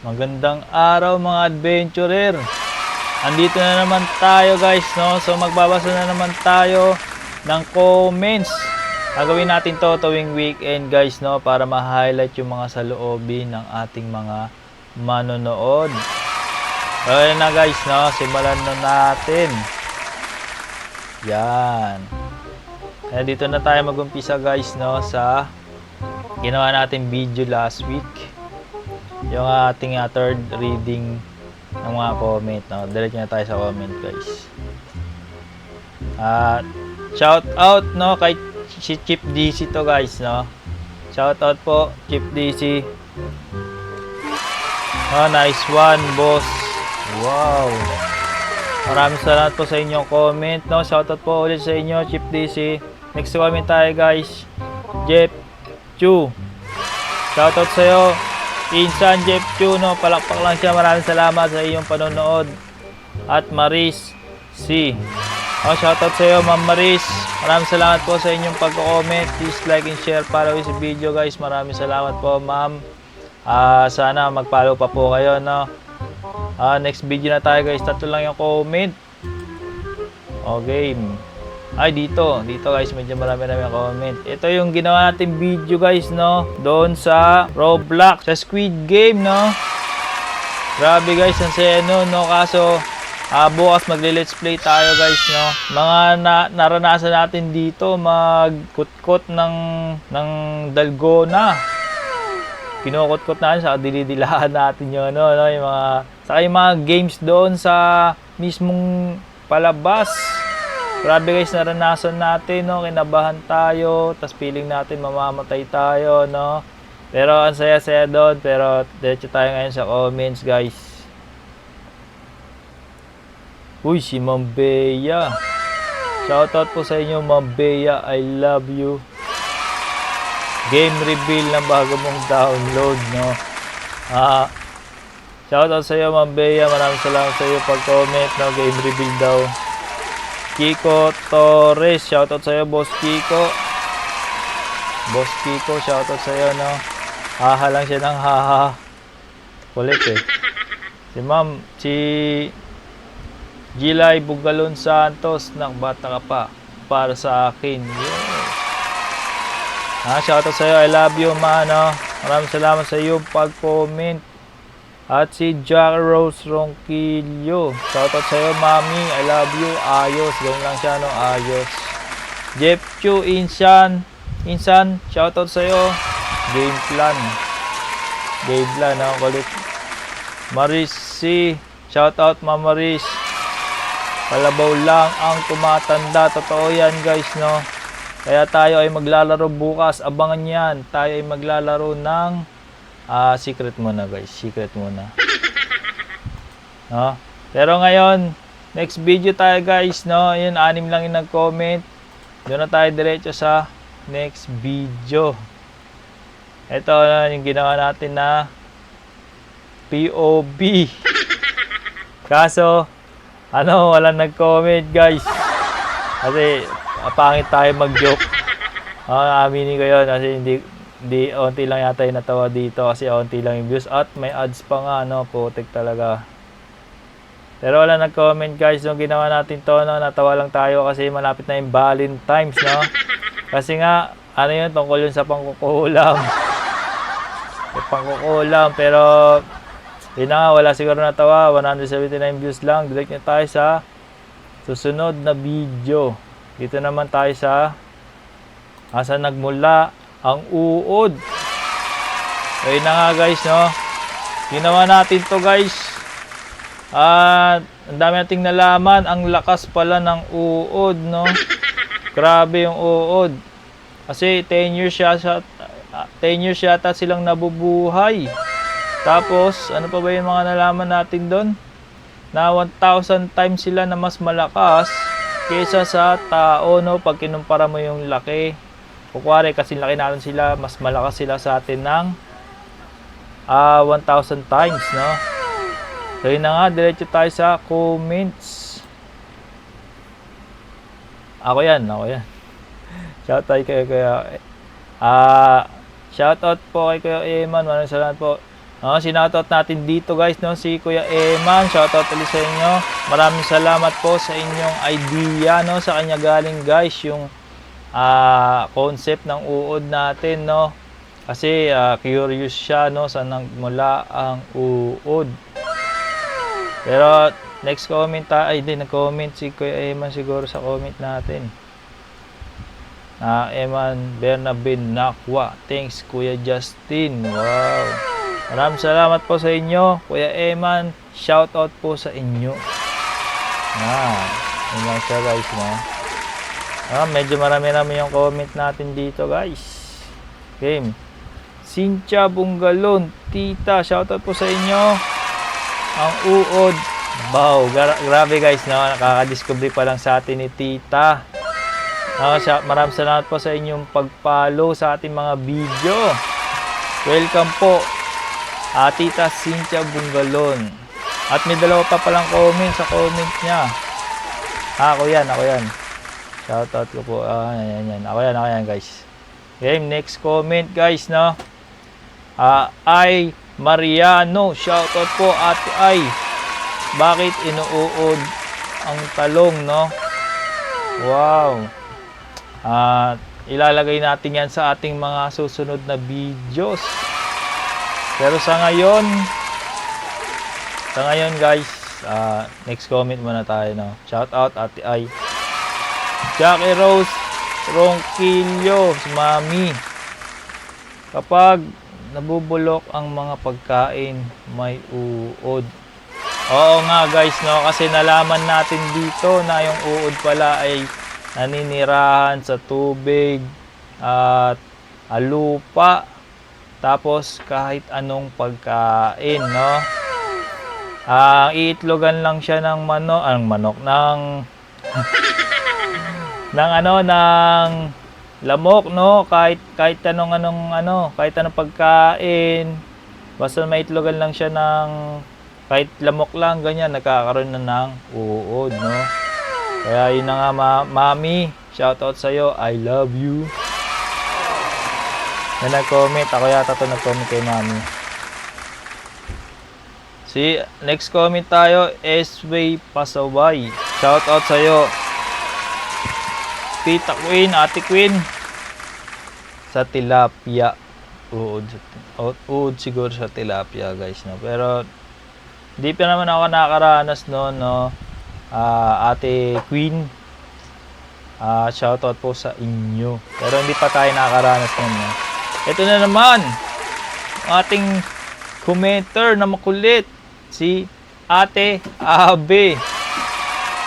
Magandang araw mga adventurer. Andito na naman tayo guys, no? So magbabasa na naman tayo ng comments. Gagawin natin to tuwing weekend guys, no? Para ma-highlight yung mga saloobin ng ating mga manonood. So yun na guys, no? Simulan na natin. Yan. Kaya dito na tayo mag-umpisa guys, no? Sa ginawa natin video last week. Yung ating third reading ng mga comment, no? Diretso na tayo sa comment guys. Shout out, no, kay si Chief DC to guys, no? Shout out po Chief DC. Nice one boss. Wow, maraming salamat po sa inyong comment, no? Shout out po ulit sa inyo Chief DC. Next comment tayo guys, Jeff Chu. Shout out sa iyo Insan Jeff Chu, no? Palakpak lang siya. Maraming salamat sa iyong panonood. At Maris C. Shoutout sa iyo, Ma'am Maris. Maraming salamat po sa inyong pag-comment. Please like and share, follow this video guys. Maraming salamat po, Ma'am. Sana mag-follow pa po kayo, no? Next video na tayo guys. Tatlo lang yung comment. Okay. Ay, dito guys, medyo marami comment. Ito yung ginawa natin video guys, no? Doon sa Roblox, sa Squid Game, no? Grabe guys, ang saya nun, no? Kaso, bukas magle-let's play tayo guys, no? Mga naranasan natin dito, magkutkot ng dalgona. Kinukutkot natin, saka dilidilahan natin yun, no? Yung saka yung mga games doon sa mismong palabas. Grabe guys, naranasan natin, no? Kinabahan tayo, tas feeling natin mamamatay tayo, no? Pero ang saya-saya doon, pero diretso tayo ngayon sa comments guys. Uy, si Ma'am Bea. Shoutout po sa inyo, Ma'am Bea, I love you. Game reveal ng bago mong download, no? Shoutout sa iyo, Ma'am Bea, maraming salamat sa iyo pag-comment, no? Game reveal daw. Kiko Torres, shoutout sa iyo, Boss Kiko. Boss Kiko, shoutout sa iyo, no? Haha lang siya ng haha. Kulit eh. Si Gilay Bugalon Santos, nakbata ka pa para sa akin. Yeah. Shoutout sa iyo, I love you, ma, no? Maraming salamat sa iyo pag-comment. At si Jack Rose Ronquillo, shoutout sa iyo, mami, I love you, ayos, ganyan lang siya, no, ayos. Jeff Chu, Insan, shoutout sa iyo, game plan, no, kulit. Maris C, shoutout, Ma'am Maris, palabaw lang ang tumatanda, totoo yan guys, no. Kaya tayo ay maglalaro bukas, abangan yan, tayo ay maglalaro ng secret muna guys, secret muna. No? Pero ngayon, next video tayo guys, no? Yun, 6 lang yung nag-comment. Doon na tayo diretso sa next video. Ito yung ginawa natin na POV. Kaso, walang nag-comment guys. Kasi, pangit tayo mag-joke. Aminin ko yun kasi hindi onti lang yata yung natawa dito kasi onti lang yung views at may ads pa nga, no? Putik talaga. Pero wala nag-comment guys nung ginawa natin to, no? Natawa lang tayo kasi malapit na yung Valentine's, no? Kasi nga, yun, tungkol yun sa pangkukulam. Pero yun na nga, wala siguro natawa. 179 views lang. Direct na tayo sa susunod na video. Dito naman tayo sa asan nagmula ang uod. Ayun na nga guys, no? Ginawa natin to guys. Ang dami nating nalaman. Ang lakas pala ng uod, no? Grabe yung uod. Kasi 10 years yata silang nabubuhay. Tapos, ano pa ba yung mga nalaman natin doon? Na 1,000 times sila na mas malakas kaysa sa tao, no? Pag kinumpara mo yung laki. Kukwari, kasi laki natin sila, mas malakas sila sa atin ng 1,000 times, no? So, yun na nga, diretso tayo sa comments. Ako yan. Shoutout kay Shoutout po kay Kuya Eman, maraming salamat po. Sinoutout natin dito guys, no, si Kuya Eman. Shoutout ulit sa inyo. Maraming salamat po sa inyong idea, no, sa kanya galing guys yung concept ng uod natin, no. Kasi curious siya, no, saan nagmula ang uod. Pero next comment nag-comment si Kuya Eman siguro sa comment natin. Eman Bernabin Nakwa. Thanks Kuya Justin. Wow. Maraming salamat po sa inyo, Kuya Eman. Shoutout po sa inyo. Yun lang siya guys, no. Medyo marami-rami yung comment natin dito guys. Game. Cynthia Bungalon, Tita, shoutout po sa inyo. Ang uod. Wow, grabe guys, no. Nakaka-discover pa lang sa atin ni Tita. Maraming salamat po sa inyong pag-follow sa ating mga video. Welcome po, Tita Cynthia Bungalon. At may dalawa pa palang comment sa comment niya. Ako yan. Shoutout ko po. Yan. Ako yan guys. Okay, next comment guys, no. Ay Mariano, shoutout po Ate Ay. Bakit inuud ang talong, no? Wow. Ilalagay natin yan sa ating mga susunod na videos. Pero sa ngayon guys, next comment muna tayo, no. Shout out Ate Ay. Jackie Rose Ronquillo, Mami. Kapag nabubulok ang mga pagkain, may uod. Oo nga guys, no, kasi nalaman natin dito na yung uod pala ay naninirahan sa tubig at lupa, tapos kahit anong pagkain, no. Iitlogan lang siya ng manok ng ng lamok, no, kahit anong pagkain, basta maitlogan lang siya ng kahit lamok lang, ganyan, nagkakaroon na ng uod, no. Kaya yun na nga, Mami, shoutout sa'yo, I love you. Na nag-comment, ako yata ito nag-comment kay Mami. Next comment tayo, S-Way Pasaway. Shoutout sa'yo, Tita Queen, Ate Queen. Sa tilapia. Uod siguro sa tilapia guys, no. Pero hindi pa naman ako nakakaranas noon, no. Ate Queen, shoutout po sa inyo. Pero hindi pa tayo nakakaranas nun, no. Ito na naman ating commenter na makulit, si Ate Abe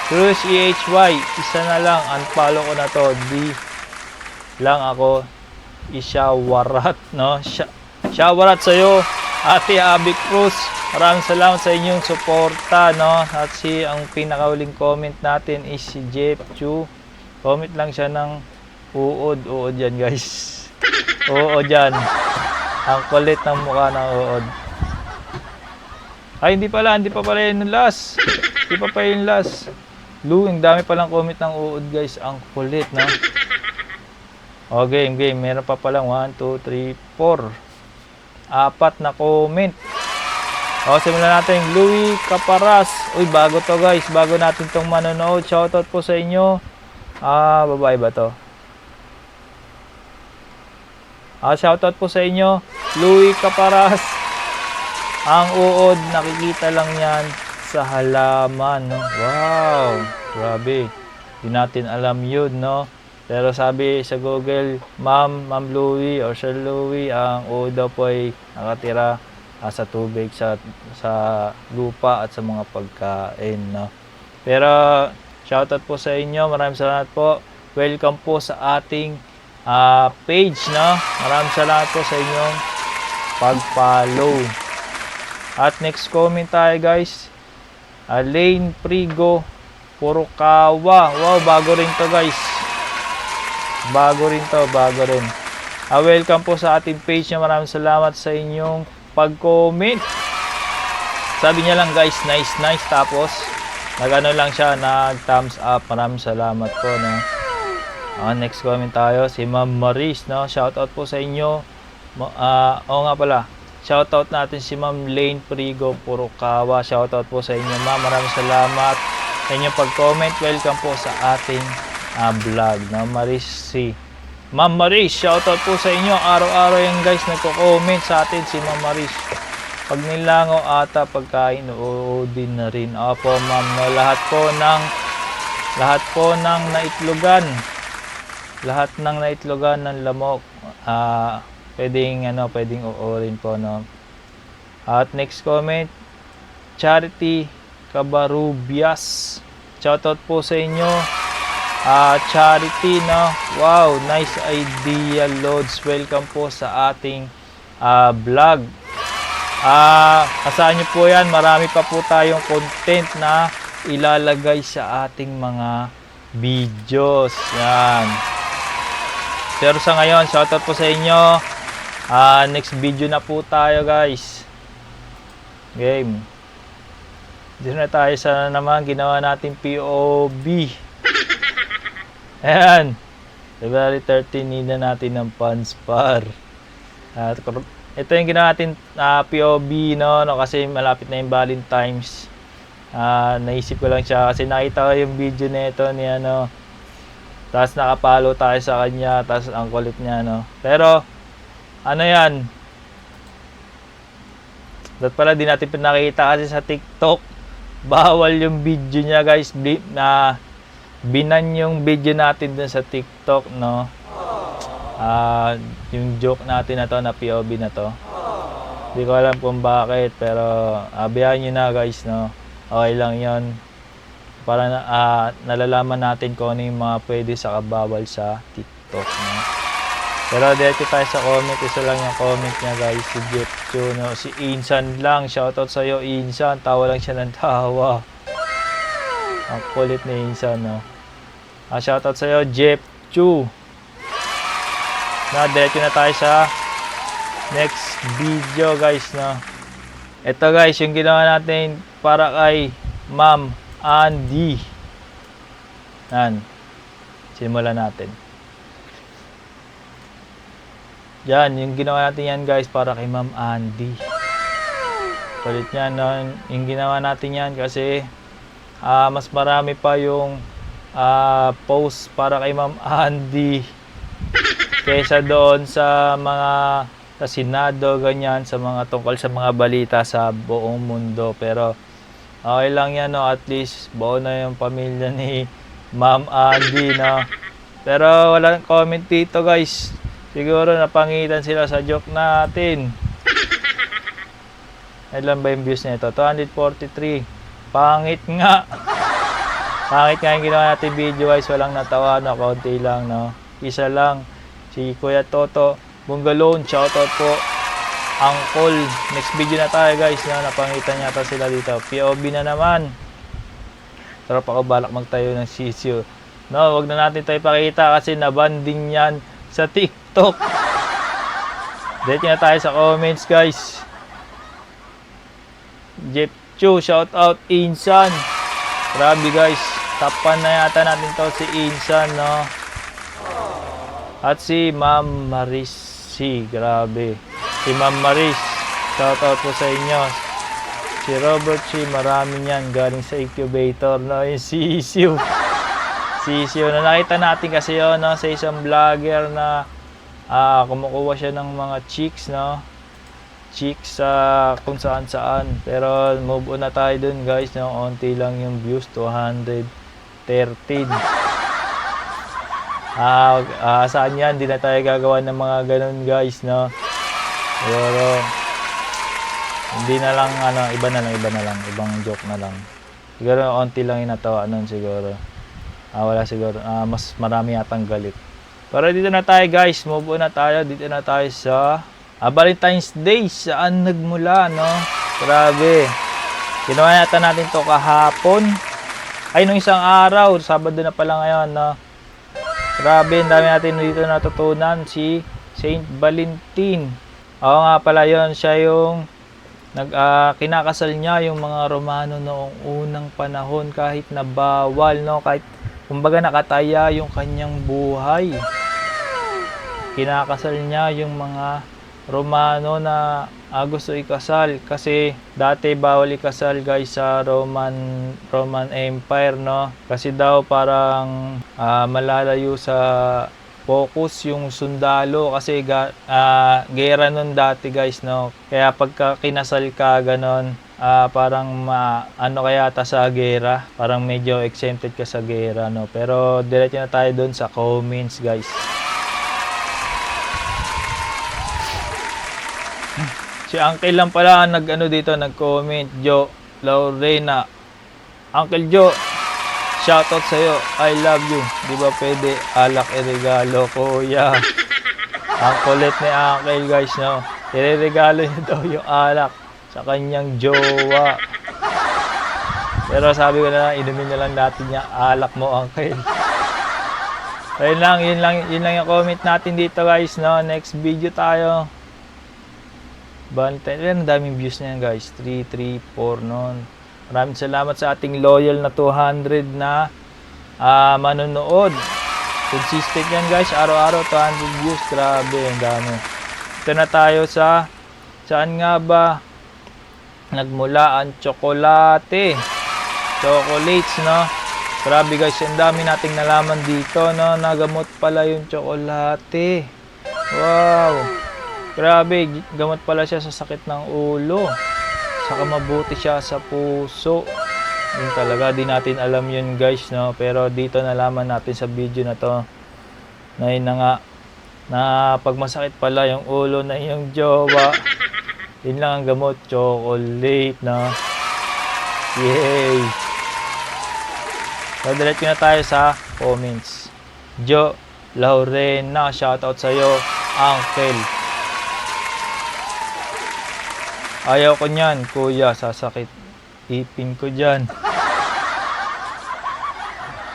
Cruz EHY. Isa na lang, unfollow ko na to. Di lang ako isyawarat, no. Shawarat sa'yo, Ate Abe Cruz. Maraming salamat sa inyong suporta, no. At ang pinakahuling comment natin is si Jeff Chu. Comment lang siya ng uod yan guys. Uod yan. Ang kulit ng mukha ng uod. Ay, hindi pa pala yun last. Hindi pa yun last. Ang dami palang comment ng uod guys. Ang kulit, no. O, game. Meron pa palang 1, 2, 3, 4. 4 na comment. O, simulan natin. Louie Caparas. Uy, bago to guys. Bago natin tong manonood. Shoutout po sa inyo. Babae ba to? Shoutout po sa inyo. Louie Caparas. Ang uod, nakikita lang yan sa halaman, no? Wow, grabe. Hindi natin alam yun, no? Pero sabi sa Google, Ma'am Louie or Sir Louie, ang uod daw po ay nakatira sa tubig, sa lupa at sa mga pagkain, no? Pero shoutout po sa inyo. Maraming salamat po. Welcome po sa ating page, no? Maraming salamat po sa inyong pag-follow. At next comment tayo guys, Lane Prigo Purukawa. Wow, bago rin to guys. Bago rin. Welcome po sa ating page niya. Maraming salamat sa inyong pag-comment. Sabi niya lang guys, nice. Tapos nag-ano lang siya, nag-thumbs up. Maraming salamat po, no. Next comment tayo, si Ma'am Maris, no. Shoutout po sa inyo. Oo nga pala. Shoutout natin si Ma'am Lane Prigo Purukawa. Shoutout po sa inyo, ma'am. Maraming salamat sa inyong pag-comment. Welcome po sa ating vlog, no? Maris C. Ma'am Maris, shoutout po sa inyo. Araw-araw yan guys, nagko-comment sa atin si Ma'am Maris. Pag nilango ata pagkain, oo din na rin. Opo ma'am, no? Lahat po ng naitlogan. Lahat ng naitlogan ng lamok. Pwedeng oo rin po, no? At next comment, Charity Cabarubias. Shoutout po sa inyo. Charity, no? Wow, nice idea, Lods. Welcome po sa ating vlog. Asahan nyo po yan, marami pa po tayong content na ilalagay sa ating mga videos. Yan. Pero sa ngayon, shoutout po sa inyo. Next video na po tayo, guys. Game. Dito na tayo sa naman ginawa nating POV. Ayan. February 13, need na natin ng Panspar. Ito yung ginawa natin POV, no? Kasi malapit na yung Valentine's. Naisip ko lang siya kasi nakita ko yung video nito ni ano. Tapos nakapalo tayo sa kanya. Tapos ang kulit niya, no? Pero, ano yan? Dapat pala di natin pinakita kasi sa TikTok. Bawal yung video niya, guys. Binan yung video natin dun sa TikTok, no? Yung joke natin na to, na POV na to. Hindi ko alam kung bakit, pero abiyahan nyo na, guys, no? Okay lang yon para nalalaman natin kung ano yung mga pwede sa kabawal sa TikTok, no? Pero dito tayo sa comment. Isa lang yung comment niya, guys. Si Jeff Chu, no? Si Insan lang. Shoutout sa'yo, Insan. Tawa lang siya ng tawa. Ang kulit ni Insan, no? Shoutout sa'yo, Jeff Chu. Diretso na tayo sa next video, guys, no? Ito, guys, yung ginawa natin para kay Ma'am Andy. Yan. Simulan natin. Yan, yung ginawa natin yan, guys, para kay Ma'am Andy. Palit yan, no? Yung ginawa natin yan kasi mas marami pa yung post para kay Ma'am Andy kaysa doon sa mga sa Senado, ganyan, sa mga tungkol sa mga balita sa buong mundo. Pero okay lang yan, no? At least buo na yung pamilya ni Ma'am Andy, no? Pero walang comment dito, guys. Siguro napangitan sila sa joke natin. Ilan ba yung views nito? 243. Pangit nga. Pangit nga yung ginawa natin video, guys. Walang natawa, no? Konti lang, no? Isa lang. Si Kuya Toto Bungalon. Shoutout po, Uncle. Next video na tayo, guys, no? Napangitan yata sila dito. POV na naman. Sarap ako balak magtayo ng sisyo. No, wag na natin tayo pakita kasi nabanding yan sa TikTok. Dito na tayo sa comments, guys. Jeff Chu, shout out Insan. Grabe, guys. Tapan na yata natin to si Insan, no? At si Ma'am Maris C. Grabe. Si Ma'am Maris, shout out po sa inyo. Si Robert C. Marami yan galing sa incubator, no? Yung sisiw. Sisiw na nakita natin kasi yun, no? Sa isang vlogger na kumukuha siya ng mga chicks, no? Chicks sa kung saan saan. Pero move on na tayo dun, guys, no? Unti lang yung views, 213. Saan yan? Hindi na tayo gagawa ng mga ganun, guys, no? Pero hindi na lang, iba na lang, ibang joke na lang. Siguro unti lang yung natawa nun siguro. Wala siguro, mas marami yatang galit. Pero dito na tayo, guys, move on na tayo. Dito na tayo sa Valentine's Day, saan nagmula, no? Grabe. Ginawa yata natin to kahapon. Ay, nung isang araw, Sabado na pala ngayon, no? Grabe, ang dami natin dito natutunan. Si Saint Valentin. Oo nga pala yun, siya yung kinakasal niya yung mga Romano noong unang panahon kahit na bawal, no? Kahit kumbaga nakataya yung kanyang buhay. Kinakasal niya yung mga Romano na gusto ikasal, kasi dati bawal ikasal guys sa Roman Empire, no, kasi daw parang malalayo sa focus yung sundalo, kasi gera nun dati guys, no, kaya pagka kinasal ka ganon, parang ano kaya ta sa gera, parang medyo exempted ka sa gera, no. Pero diretso na tayo dun sa comments guys. Si Uncle lang pala nag-ano dito, nag-comment, Jo Laurena. Uncle Jo, shoutout sa'yo, I love you. Di ba pwede alak iregalo, kuya? Ang kulit ni Uncle guys, no? Ireregalo niya daw yung alak sa kanyang jowa. Pero sabi ko na lang, inumin na lang natin yung alak mo, Uncle. Ayun lang, yun lang yung comment natin dito guys, no? Next video tayo. Valentine, ang daming views na yan guys, 334 noon. Maraming salamat sa ating loyal na 200 na manonood. Consistent yan guys, araw-araw 200 views, grabe, ang dami. Ito na tayo sa, saan nga ba nagmula ang tsokolate, chocolates, no. Grabe guys, ang dami nating nalaman dito, no, nagamot pala yung tsokolate. Wow, grabe, gamot pala siya sa sakit ng ulo. Saka mabuti siya sa puso. Yun talaga, di natin alam yun guys, no. Pero dito nalaman natin sa video na to, na yun na nga, na pag masakit pala yung ulo na yung jowa, yun lang ang gamot, chocolate, no. Yay! So, diretso na tayo sa comments. Jo Laurena, shoutout sa'yo, Uncle. Ayaw ko niyan, kuya, sasakit ipin ko dyan.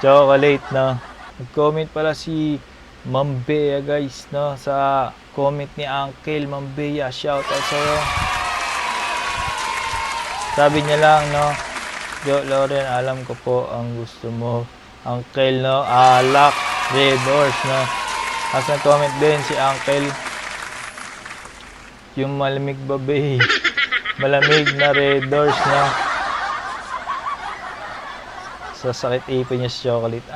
Chocolate, no. Nag-comment pala si Ma'am Bea guys, no, sa comment ni Uncle. Ma'am Bea, shoutout sa'yo. Sabi niya lang, no, Jo Lauren, alam ko po ang gusto mo, Uncle, no, alak, Red Horse, no. Tapos nag-comment din si Uncle, yung malamig babe, malamig na Red Horse, no. Sa sakit ipin niya sa chocolate.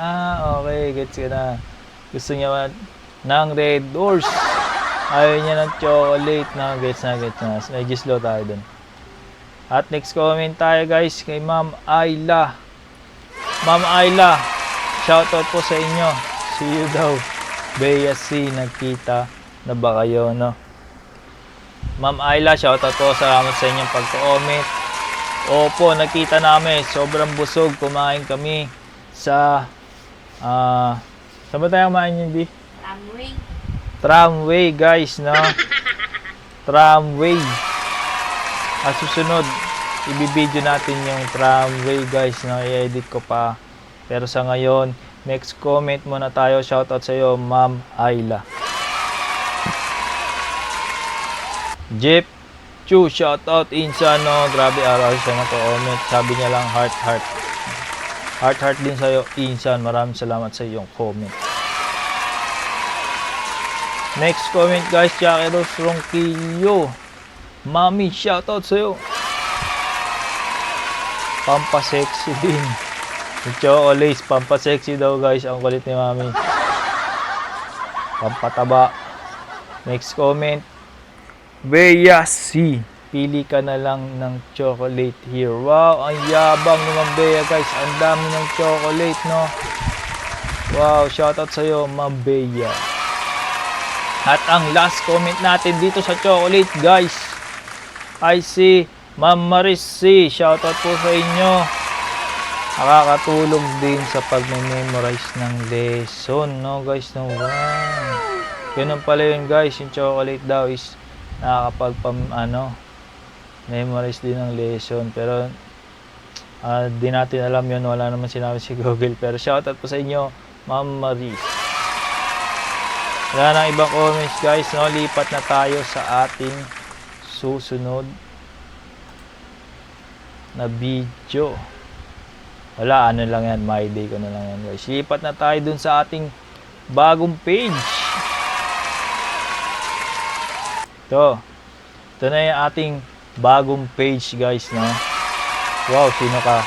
Okay, gets ka na. Gusto niya ng Red Horse, ayaw niya ng chocolate, no. Gets na. Medyo slow tayo dun. At next comment tayo guys kay Ma'am Ayla. Ma'am Ayla, shoutout po sa inyo. See you daw. Bea C, nagkita na ba kayo, no? Ma'am Ayla, shoutout po. Salamat sa inyong pag-comment. Opo, nakita namin. Sobrang busog. Kumain kami sa saan ba tayo kumain yun, Bi? Tramway guys, no? Tramway. At susunod, ibibideo natin yung tramway guys, no? I-edit ko pa. Pero sa ngayon, next comment muna tayo. Shoutout sa iyo, Ma'am Ayla. Jeep Chu, shoutout Insan, no? Grabe, araw siya nako-comment. Sabi niya lang heart. Heart din sa iyo, Insan. Maraming salamat sa iyong comment. Next comment guys, Jackie Rose Ronquillo. Mami, shoutout sa'yo. Pampasexy din. Yung chocolates, pampasexy daw guys. Ang kulit ni Mami. Pampataba. Next comment. Bea C, pili ka na lang ng chocolate here. Wow, ang yabang ni Ma'am Bea guys. Ang dami ng chocolate, no? Wow, shoutout sa'yo, Ma'am Bea. At ang last comment natin dito sa chocolate guys, I see Ma'am Maris C. Shoutout po sa inyo. Nakakatulong din sa pag-memorize ng lesson, no guys, no? Wow. Ganun pala yun guys, yung chocolate daw is memorize din ng lesson. Pero di natin alam yun, wala naman sinabi si Google. Pero shoutout po sa inyo, Ma'am Maris. Wala nang ibang comments guys, no? Lipat na tayo sa ating susunod na video. Wala, ano lang yan, my day ko na lang yan guys. Lipat na tayo dun sa ating bagong page. Ito na yung ating bagong page guys, no? Wow, sino ka?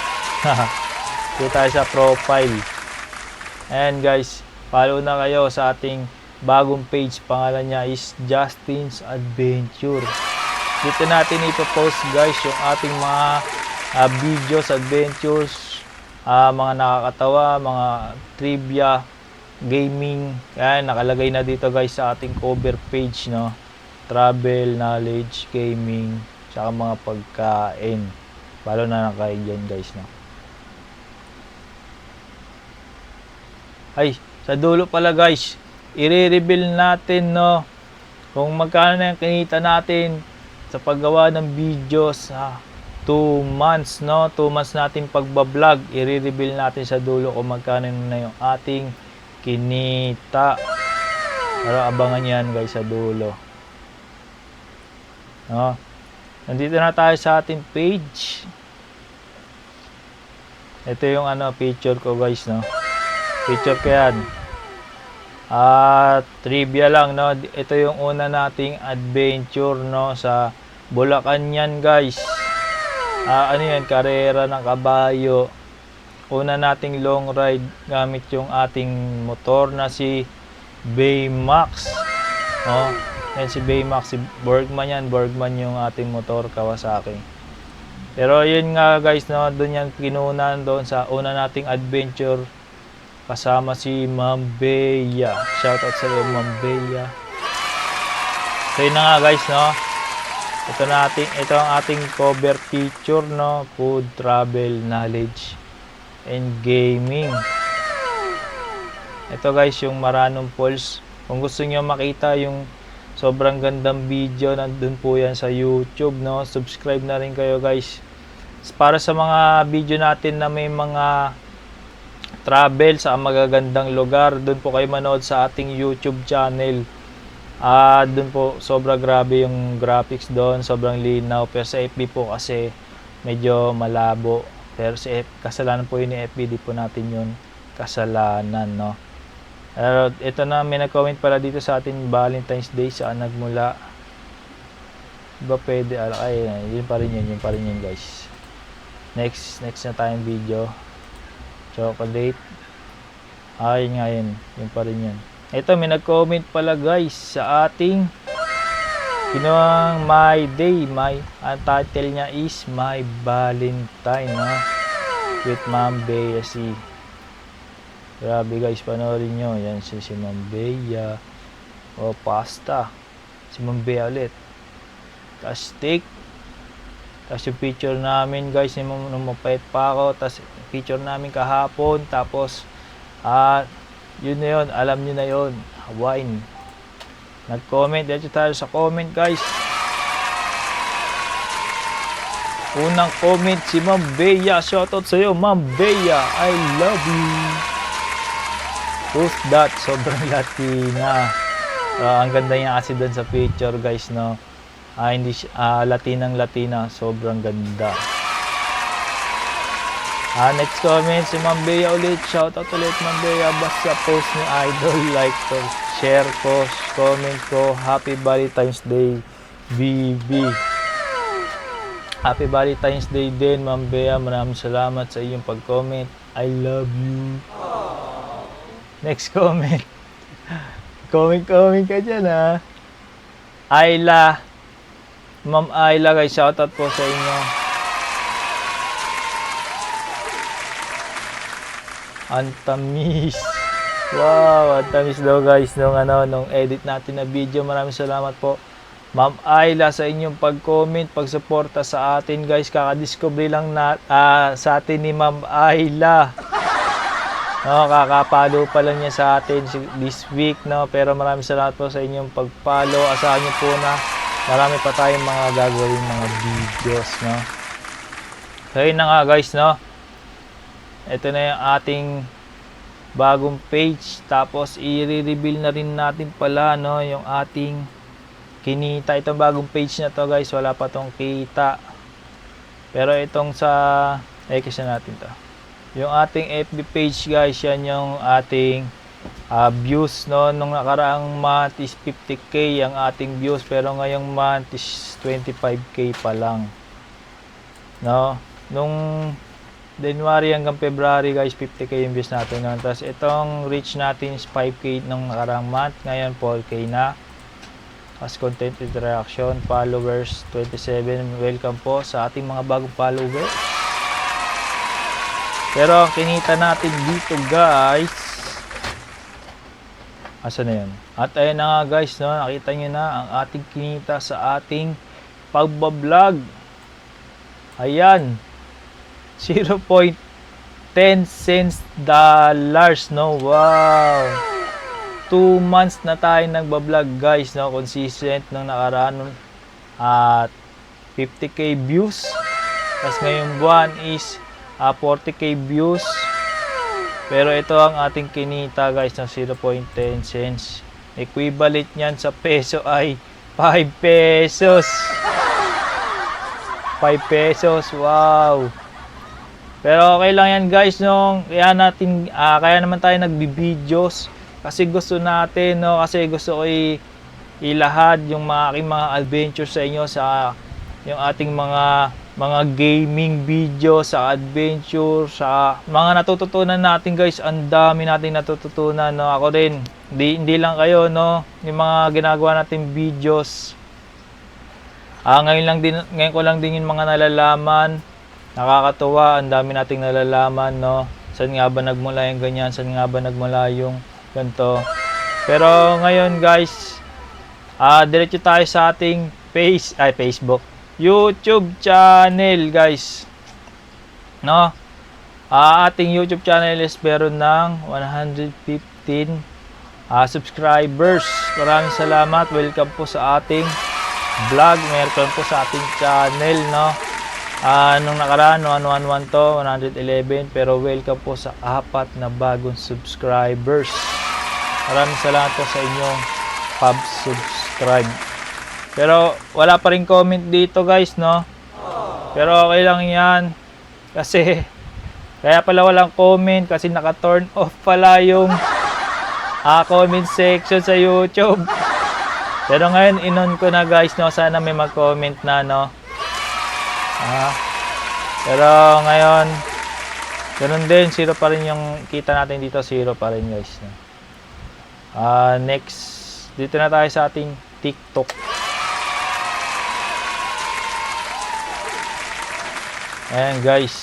Dito tayo sa profile. Ayan guys, follow na kayo sa ating bagong page. Pangalan niya is Justin's Adventure. Dito natin ipopost guys yung ating mga videos, adventures, mga nakakatawa, mga trivia, gaming. Ayan, nakalagay na dito guys sa ating cover page, no? Travel, knowledge, gaming, saka mga pagkain. Follow na kayo dyan guys, no? Ay, sa dulo pala guys, i-reveal natin, no, kung magkano na yung kinita natin sa paggawa ng videos sa 2 months, no? 2 months natin pagbablog, i-reveal natin sa dulo kung magkano na yung ating kinita. Pero abangan yan guys sa dulo, no? Nandito na tayo sa ating page. Ito yung picture ko guys, no? Picture ko yan. Trivia lang, no? Ito yung una nating adventure, no? Sa Bulacan yan guys. Ano yan? Karera ng kabayo. Una nating long ride gamit yung ating motor na si Baymax, no? Yan si Baymax, si Bergman yan. Bergman yung ating motor, Kawasaki. Pero yun nga guys, no? Doon yan kinunan doon sa una nating adventure. Kasama si Ma'am Bea. Shoutout sa iyo, Ma'am Bea. So yun na nga guys, no? Ito ang ating cover picture, no? Food, travel, knowledge, and gaming. Ito guys, yung Maranong Falls. Kung gusto niyo makita yung sobrang gandang video, nandun po yan sa YouTube, no? Subscribe na rin kayo guys. Para sa mga video natin na may mga travel sa magagandang lugar, doon po kayo manood sa ating YouTube channel. Doon po sobra grabe yung graphics doon, sobrang linaw. Pero sa FB po kasi medyo malabo. Pero sa kasalanan po yun ni FB, di po natin yun kasalanan, no? Pero ito na, may nag-comment pala dito sa ating Valentine's Day, saan nagmula. Diba pwede, ay, yun pa rin yun guys. Next na tayong video. Chocolate. Yun nga yun. Yun pa rin yun. Ito, may nag-comment pala guys sa ating kinuhang My Day. Ang title niya is My Valentine, ha? With Ma'am Bea C. Grabe guys, panoorin nyo. Yan si Ma'am Bea. Pasta. Si Ma'am Bea ulit. Tapos steak. Tapos yung picture namin guys, nung mapait pa ako. Tapos picture namin kahapon. Tapos yun na yun, alam nyo na yun, wine. Nag-comment, dito tayo sa comment guys. Unang comment si Ma'am Bea. Shoutout sa iyo, Ma'am Bea, I love you. Who's that? Sobrang Latina. Ang ganda niya kasi doon sa picture guys, no? Hindi Latina, sobrang ganda. Next comment si Ma'am Bea ulit. Shoutout ulit Ma'am Bea. Basta post ni Idol, like ko, share ko, comment ko. Happy Valentine's Day, BB. Happy Valentine's Day din Ma'am Bea. Maraming salamat sa iyong pag-comment. I love you. Next comment. Comment ka dyan, ha. Ayla. Ma'am Ayla guys, shoutout po sa inyo. Antamis. Wow, antamis daw guys nung edit natin na video. Maraming salamat po Ma'am Ayla sa inyong pag-comment, pag-suporta sa atin guys. Kakadiscovery lang sa atin ni Ma'am Ayla. No, kakapalo pa lang niya sa atin this week, no? Pero maraming salamat po sa inyong pag-follow. Asahan niyo po na marami pa tayong mga gagawin mga videos, no? So yun na nga guys, no? Ito na yung ating bagong page. Tapos i-reveal na rin natin pala, no, yung ating kinita. Itong bagong page na to guys, wala pa tong kita. Pero itong sa kasi natin to. Yung ating FB page guys, yan yung ating views, no. Nung nakaraang month is 50k ang ating views, pero ngayong month is 25k pa lang, no. Nung January hanggang February guys, 50k yung views natin ngayon. Tapos itong reach natin is 5k nung nakaraang month, ngayon 4k na. As content interaction, followers 27. Welcome po sa ating mga bagong followers. Pero ang kinita natin dito guys, asa na yan? At ayun na nga guys, no, nakita nyo na ang ating kinita sa ating pagbablog. Ayan, 0.10 cents dollars, no. Wow, 2 months na tayo nagbablog guys, no, consistent nung nakaraan at 50k views. Tapos ngayong buwan is 40k views. Pero ito ang ating kinita guys ng 0.10 cents. Equivalent niyan sa peso ay 5 pesos. 5 pesos, wow. Pero okay lang yan guys, no. Kaya naman tayo nagbi-videos kasi gusto natin, no, kasi gusto ko ilahad yung aking mga adventure sa inyo, sa yung ating mga gaming video, sa adventure, sa mga natututunan natin guys. Ang dami nating natututunan, no. Ako din, hindi lang kayo, no, yung mga ginagawa natin videos. Ngayon ko lang din yung mga nalalaman. Nakakatuwa, ang dami nating nalalaman, no. Saan nga ba nagmula yung ganyan? Saan nga ba nagmula yung ganito? Pero ngayon guys, diretso tayo sa ating Facebook, YouTube channel guys, no. Ating YouTube channel is meron ng 115 subscribers. Maraming salamat. Welcome po sa ating vlog. Meron po sa ating channel, no. Nung nakaraan 111 to 111, pero welcome po sa 4 na bagong subscribers. Maraming salamat po sa inyong pag-subscribe. Pero wala pa rin comment dito guys, no. Pero okay lang yan, kasi kaya pala walang comment kasi naka-turn off pala yung comment section sa YouTube. Pero ngayon in-on ko na guys, no. Sana may mag-comment na, no. Pero ngayon ganun din, 0 pa rin yung kita natin dito, 0 pa rin guys, no? Next, dito na tayo sa ating TikTok. Ayan guys,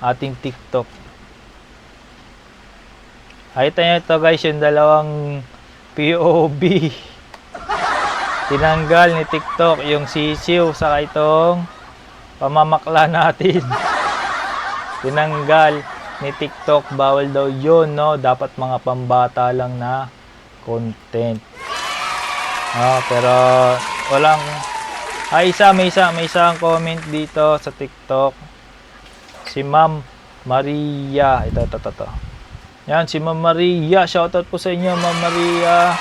ating TikTok. Nakita nyo ito guys, yung dalawang POV. Tinanggal ni TikTok yung sisiw sa itong pamamakla natin. Tinanggal ni TikTok, bawal daw yun, no. Dapat mga pambata lang na content. Pero walang may isang comment dito sa TikTok. Si Ma'am Maria. Ito. Yan, si Ma'am Maria. Shoutout po sa inyo, Ma'am Maria.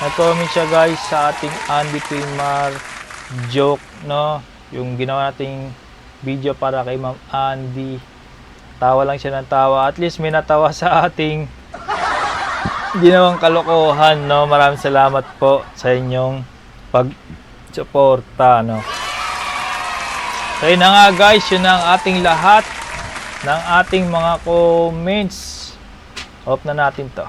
Nag-comment siya guys sa ating Andy Quimar joke, no. Yung ginawa nating video para kay Ma'am Andy. Tawa lang siya ng tawa. At least may natawa sa ating ginawang kalokohan, no. Maraming salamat po sa inyong pag-suporta, no. So yun na nga guys, yun ang ating lahat ng ating mga comments. Off na natin to.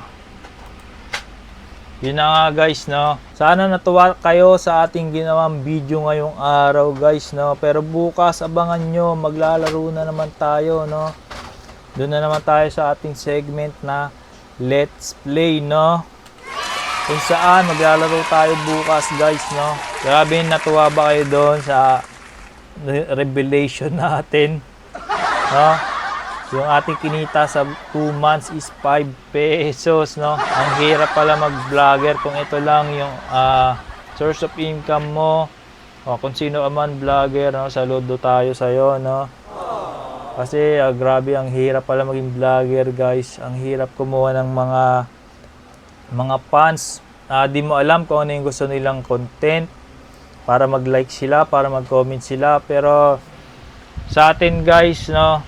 Yun na nga guys, no. Sana natuwa kayo sa ating ginawang video ngayong araw guys, no. Pero bukas abangan nyo, maglalaro na naman tayo, no. Doon na naman tayo sa ating segment na Let's Play, no. Kung saan maglalaro tayo bukas guys, no. Grabe, natuwa ba kayo doon sa revelation natin, no? Yung ating kinita sa 2 months is 5 pesos, no. Ang hirap pala mag-vlogger kung ito lang yung source of income mo, o kung sino man vlogger, no. Saludo tayo sa iyo, no. Kasi grabe, ang hirap pala maging vlogger guys. Ang hirap kumuha ng mga fans. Di mo alam kung ano yung gusto nilang content para mag-like sila, para mag-comment sila. Pero sa atin guys, no,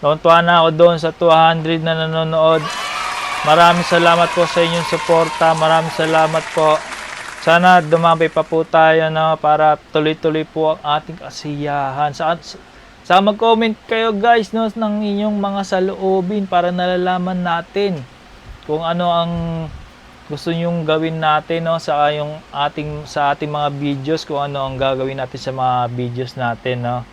tuwan na ako doon sa 200 na nanonood. Maraming salamat po sa inyong suporta. Maraming salamat po. Sana dumami pa po tayo, no, para tuloy-tuloy po ang ating kasiyahan. Sa mag-comment kayo guys, no, ng inyong mga saloobin para nalalaman natin kung ano ang gusto nyong gawin natin, no, sa ating mga videos, kung ano ang gagawin natin sa mga videos natin, no.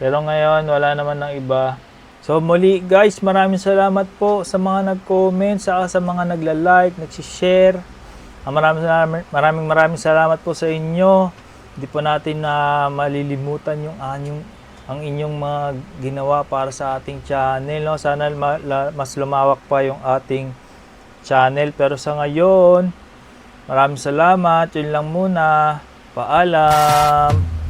Pero ngayon wala naman ng iba. So muli guys, maraming salamat po sa mga nag-comment, sa mga nagla-like, nag-share. Maraming salamat po sa inyo. Hindi po natin na malilimutan ang inyong mga ginawa para sa ating channel, no. Sana mas lumawak pa yung ating channel. Pero sa ngayon, maraming salamat. Yun lang muna. Paalam.